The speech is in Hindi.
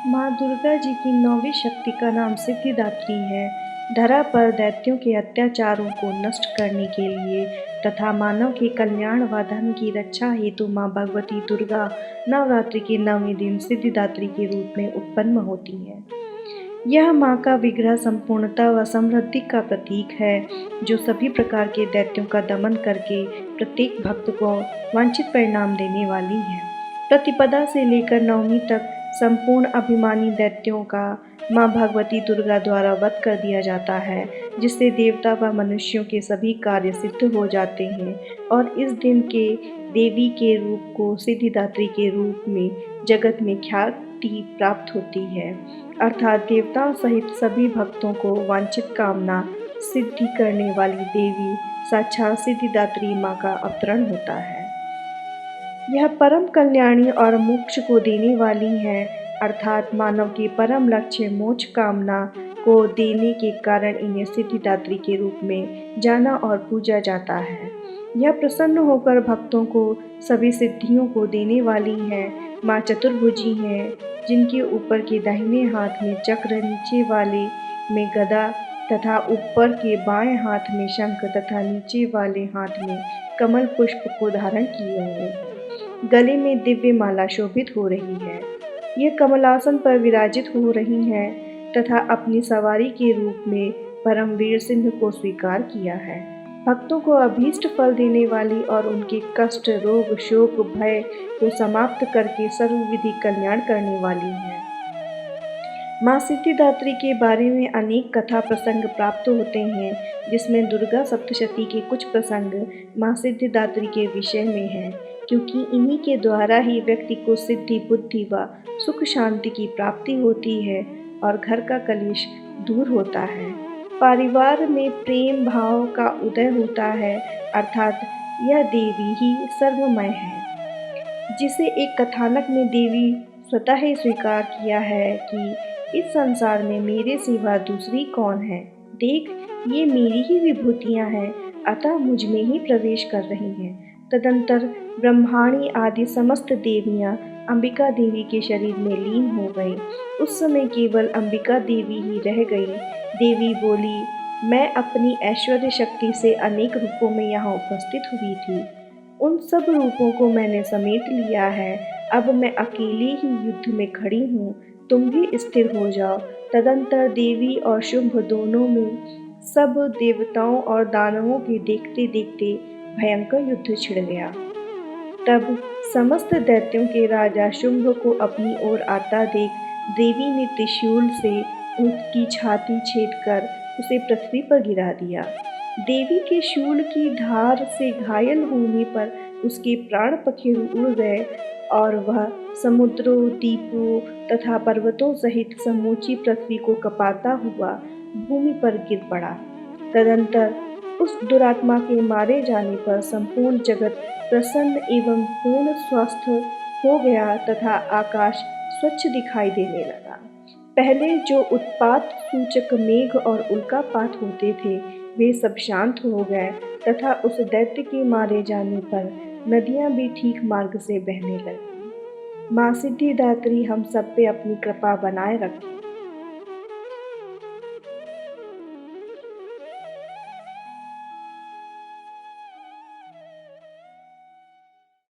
माँ दुर्गा जी की 9वीं शक्ति का नाम सिद्धिदात्री है। धरा पर दैत्यों के अत्याचारों को नष्ट करने के लिए तथा मानव के कल्याण व धर्म की रक्षा हेतु माँ भगवती दुर्गा नवरात्रि के 9वें दिन सिद्धिदात्री के रूप में उत्पन्न होती है। यह माँ का विग्रह संपूर्णता व समृद्धि का प्रतीक है, जो सभी प्रकार के दैत्यों का दमन करके प्रत्येक भक्त को वांछित परिणाम देने वाली है। प्रतिपदा से लेकर 9वीं तक संपूर्ण अभिमानी दैत्यों का माँ भगवती दुर्गा द्वारा वध कर दिया जाता है, जिससे देवता व मनुष्यों के सभी कार्य सिद्ध हो जाते हैं और इस दिन के देवी के रूप को सिद्धिदात्री के रूप में जगत में ख्याति प्राप्त होती है, अर्थात देवताओं सहित सभी भक्तों को वांछित कामना सिद्धि करने वाली देवी साक्षात सिद्धिदात्री माँ का अवतरण होता है। यह परम कल्याणी और मोक्ष को देने वाली है, अर्थात मानव के परम लक्ष्य मोक्ष कामना को देने के कारण इन्हें सिद्धिदात्री के रूप में जाना और पूजा जाता है। यह प्रसन्न होकर भक्तों को सभी सिद्धियों को देने वाली है। माँ चतुर्भुजी है, जिनके ऊपर के दाहिने हाथ में चक्र, नीचे वाले में गदा तथा ऊपर के बाएं हाथ में शंख तथा नीचे वाले हाथ में कमल पुष्प को धारण किए हुए हैं। गले में दिव्य माला शोभित हो रही है। ये कमलासन पर विराजित हो रही हैं तथा अपनी सवारी के रूप में परमवीर सिंह को स्वीकार किया है। भक्तों को अभीष्ट फल देने वाली और उनके कष्ट, रोग, शोक, भय को समाप्त करके सर्वविधि कल्याण करने वाली है। माँ सिद्धिदात्री के बारे में अनेक कथा प्रसंग प्राप्त होते हैं, जिसमें दुर्गा सप्तशती के कुछ प्रसंग माँ सिद्धिदात्री के विषय में हैं, क्योंकि इन्हीं के द्वारा ही व्यक्ति को सिद्धि, बुद्धि व सुख शांति की प्राप्ति होती है और घर का कलेश दूर होता है। परिवार में प्रेम भाव का उदय होता है, अर्थात यह देवी ही सर्वमय है, जिसे एक कथानक में देवी स्वतः ही स्वीकार किया है कि इस संसार में मेरे सिवा दूसरी कौन है। देख, ये मेरी ही विभूतियाँ हैं, अतः मुझ में ही प्रवेश कर रही हैं। तदंतर ब्रह्माणी आदि समस्त देवियाँ अंबिका देवी के शरीर में लीन हो गई। उस समय केवल अंबिका देवी ही रह गई। देवी बोली, मैं अपनी ऐश्वर्य शक्ति से अनेक रूपों में यहाँ उपस्थित हुई थी। उन सब रूपों को मैंने समेट लिया है। अब मैं अकेले ही युद्ध में खड़ी हूँ, तुम भी स्थिर हो जाओ। तदंतर देवी और शुंभ दोनों में सब देवताओं और दानवों के देखते देखते भयंकर युद्ध छिड़ गया। तब समस्त दैत्यों के राजा शुंभ को अपनी ओर आता देख देवी ने त्रिशूल से उसकी छाती छेदकर उसे पृथ्वी पर गिरा दिया। देवी के शूल की धार से घायल होने पर उसके प्राण पखेरु उड़ गए और वह समुद्रों, द्वीपों तथा पर्वतों सहित समूची पृथ्वी को कपाता हुआ भूमि पर गिर पड़ा। तदंतर उस दुरात्मा के मारे जाने पर संपूर्ण जगत प्रसन्न एवं पूर्ण स्वस्थ हो गया तथा आकाश स्वच्छ दिखाई देने लगा। पहले जो उत्पात सूचक मेघ और उल्कापात होते थे, वे सब शांत हो गए तथा उस दैत्य के मारे जाने पर नदियां भी ठीक मार्ग से बहने लगी। माँ सिद्धिदात्री हम सब पे अपनी कृपा बनाए रखें।